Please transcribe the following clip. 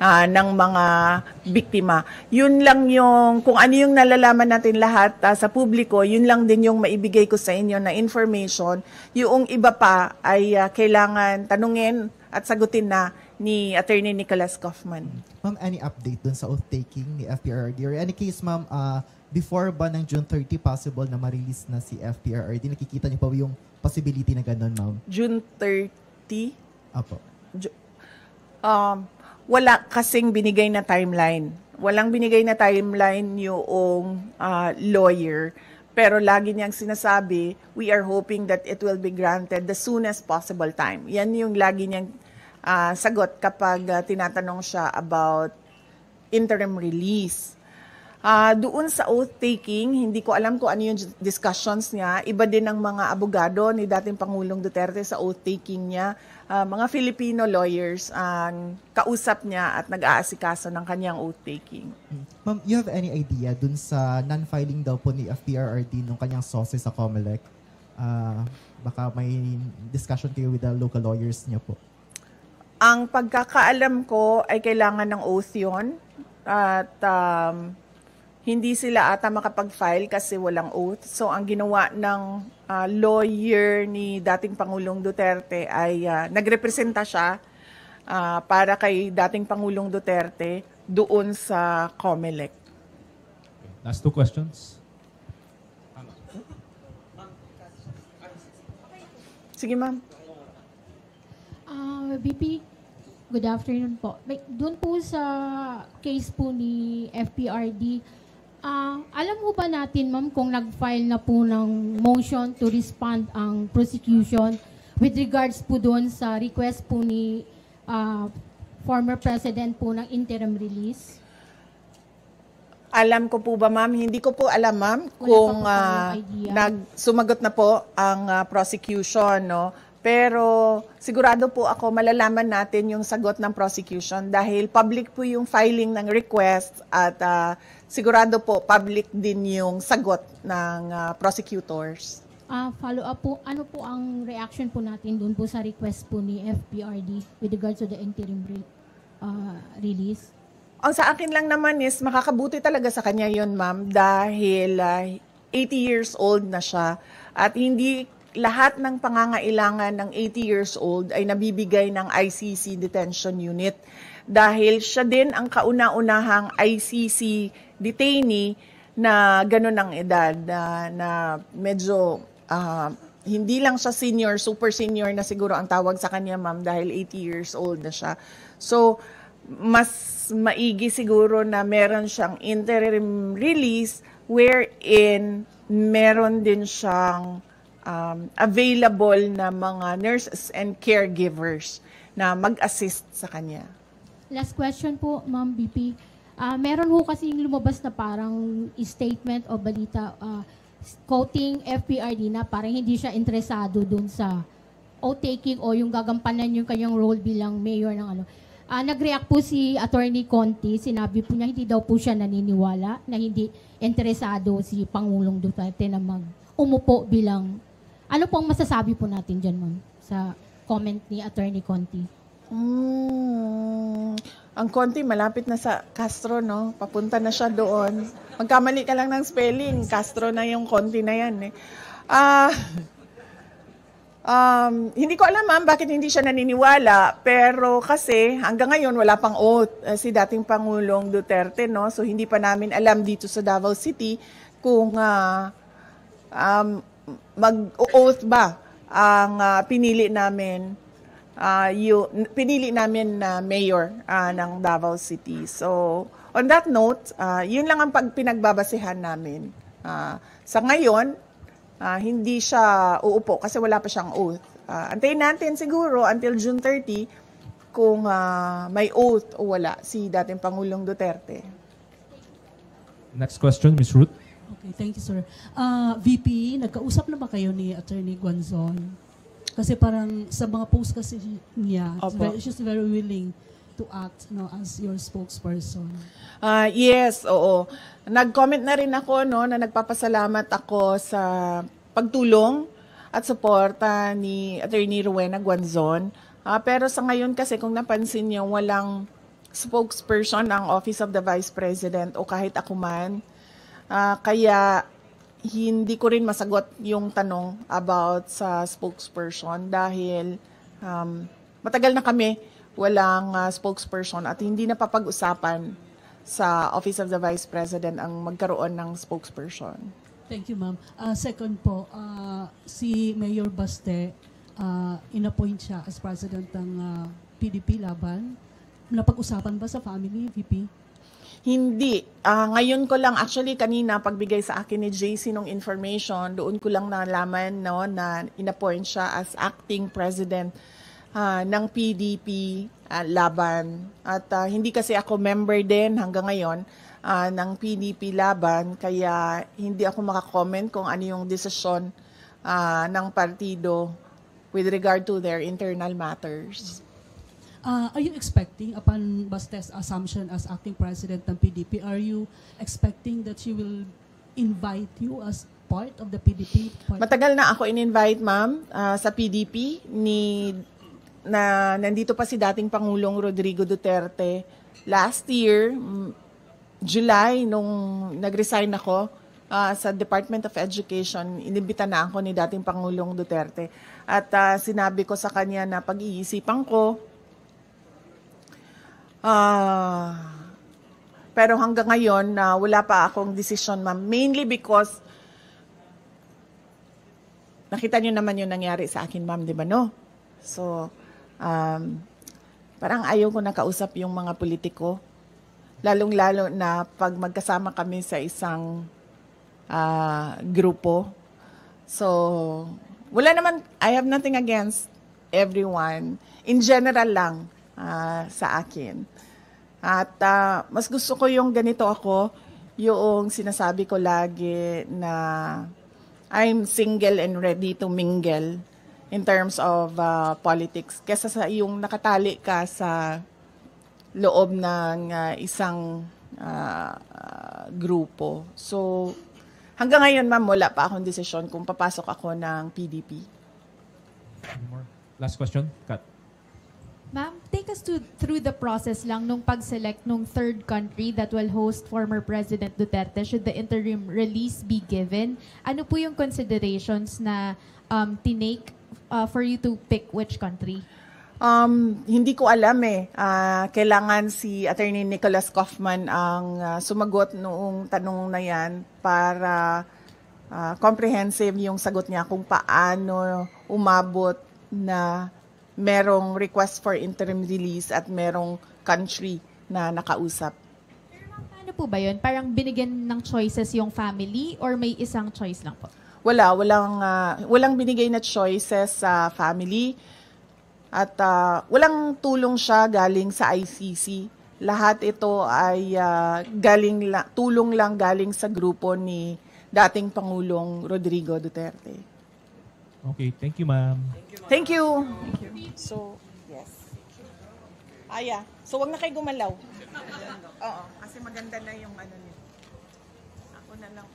ng mga biktima. Yun lang yung, kung ano yung nalalaman natin lahat sa publiko, yun lang din yung maibigay ko sa inyo na information. Yung iba pa ay kailangan tanungin at sagutin na ni Attorney Nicholas Kaufman. Ma'am, any update dun sa oath-taking ni FPRRD? Or any case, ma'am, before ba ng June 30 possible na ma-release na si FPRRD? Nakikita niyo pa yung possibility na ganun, ma'am? June 30? Apo. Wala kasing binigay na timeline. Walang binigay na timeline yung lawyer. Pero lagi niyang sinasabi, we are hoping that it will be granted the soonest possible time. Yan yung lagi niyang sagot kapag tinatanong siya about interim release. Doon sa oath-taking, hindi ko alam kung ano yung discussions niya. Iba din ang mga abogado ni dating Pangulong Duterte sa oath-taking niya. Mga Filipino lawyers ang kausap niya at nag-aasikaso ng kanyang oath-taking. Ma'am, you have any idea dun sa non-filing daw po ni FPRRD nung kanyang sources sa COMELEC? Baka may discussion kayo with the local lawyers niya po. Ang pagkakaalam ko ay kailangan ng oath yun. At hindi sila ata makapag-file kasi walang oath. So ang ginawa ng lawyer ni dating Pangulong Duterte ay nagrepresenta siya para kay dating Pangulong Duterte doon sa COMELEC. Last two questions. Sige, ma'am. VP, good afternoon po. Doon po sa case po ni FPRD, alam mo ba natin, ma'am, kung nag-file na po ng motion to respond ang prosecution with regards po doon sa request po ni former president po ng interim release? Alam ko po ba, ma'am? Hindi ko po alam, ma'am, kung sumagot na po ang prosecution, no? Pero sigurado po ako malalaman natin yung sagot ng prosecution dahil public po yung filing ng request at sigurado po public din yung sagot ng prosecutors. Follow up po, ano po ang reaction po natin doon po sa request po ni FPRD with regards to the interim release? Ang sa akin lang naman is makakabuti talaga sa kanya yun, ma'am, dahil 80 years old na siya at hindi lahat ng pangangailangan ng 80 years old ay nabibigay ng ICC detention unit dahil siya din ang kauna-unahang ICC detainee na ganun ang edad na medyo hindi lang siya senior, super senior na siguro ang tawag sa kanya, ma'am, dahil 80 years old na siya. So, mas maigi siguro na meron siyang interim release wherein meron din siyang available na mga nurses and caregivers na mag-assist sa kanya. Last question po, Ma'am BP. Meron ho kasi lumabas na parang statement o balita quoting FPRD na parang hindi siya interesado dun sa oath-taking o yung gagampanan yung kanyang role bilang mayor ng ano. Nag-react po si Attorney Conti, sinabi po niya hindi daw po siya naniniwala na hindi interesado si Pangulong Duterte na umupo bilang. Ano po ang masasabi po natin dyan, ma'am, sa comment ni Attorney Conti? Ang Conti malapit na sa Castro, no? Papunta na siya doon. Magkamali ka lang ng spelling, Castro na yung Conti na yan. Hindi ko alam, ma'am, bakit hindi siya naniniwala. Pero kasi hanggang ngayon wala pang oath si dating Pangulong Duterte, no? So hindi pa namin alam dito sa Davao City kung mag-oath ba ang pinili namin na mayor ng Davao City. So on that note, yun lang ang pinagbabasehan namin. Sa ngayon, hindi siya uupo kasi wala pa siyang oath. Antayin natin siguro until June 30 kung may oath o wala si dating Pangulong Duterte. Next question, Ms. Ruth. Okay, thank you, sir. VP, nagkausap na ba kayo ni Attorney Guanzon? Kasi parang sa mga post kasi niya, she's very willing to act as your spokesperson. Yes, oo. Nag-comment na rin ako na nagpapasalamat ako sa pagtulong at suporta ni Attorney Rowena Guanzon. Pero sa ngayon kasi kung napansin niyo, walang spokesperson ang Office of the Vice President o kahit ako man. Kaya hindi ko rin masagot yung tanong about sa spokesperson dahil matagal na kami walang spokesperson at hindi na papag-usapan sa Office of the Vice President ang magkaroon ng spokesperson. Thank you, ma'am. Second po, si Mayor Baste, inappoint siya as president ng PDP Laban. Napag-usapan ba sa family, VP? Hindi. Ngayon ko lang, actually kanina pagbigay sa akin ni JC ng information, doon ko lang nalaman no, na inappoint siya as acting president ng PDP Laban. At hindi kasi ako member din hanggang ngayon ng PDP Laban, kaya hindi ako makakomment kung ano yung desisyon ng partido with regard to their internal matters. Are you expecting, upon Baste's assumption as acting president ng PDP, are you expecting that she will invite you as part of the PDP? Matagal na ako in-invite, ma'am, sa PDP na nandito pa si dating Pangulong Rodrigo Duterte. Last year, July, nung nag-resign ako sa Department of Education, inibita na ako ni dating Pangulong Duterte. At sinabi ko sa kanya na pag-iisipan ko, pero hanggang ngayon, wala pa akong decision, ma'am. Mainly because, nakita niyo naman yung nangyari sa akin, ma'am, di ba, no? So, parang ayaw ko nakausap yung mga politiko. Lalong-lalo na pag magkasama kami sa isang grupo. So, wala naman, I have nothing against everyone. In general lang sa akin. At mas gusto ko yung ganito ako, yung sinasabi ko lagi na I'm single and ready to mingle in terms of politics. Kesa sa yung nakatali ka sa loob ng isang grupo. So, hanggang ngayon, ma'am, wala pa akong desisyon kung papasok ako ng PDP. Any more? Last question, Kat. Ma'am, take us through the process lang nung pag-select nung third country that will host former President Duterte should the interim release be given. Ano po yung considerations na tinake for you to pick which country? Hindi ko alam eh. Kailangan si Attorney Nicholas Kaufman ang sumagot noong tanong na yan para comprehensive yung sagot niya kung paano umabot na merong request for interim release at merong country na nakausap. Pero ma'am, paano po ba yun? Parang binigyan ng choices yung family or may isang choice lang po? Walang binigay na choices sa family at walang tulong siya galing sa ICC. Lahat ito ay tulong lang galing sa grupo ni dating Pangulong Rodrigo Duterte. Okay, thank you, ma'am. Thank you. So, yes. So, wag na kayo gumalaw. Oo, kasi maganda na yung ano niyo. Ako na lang.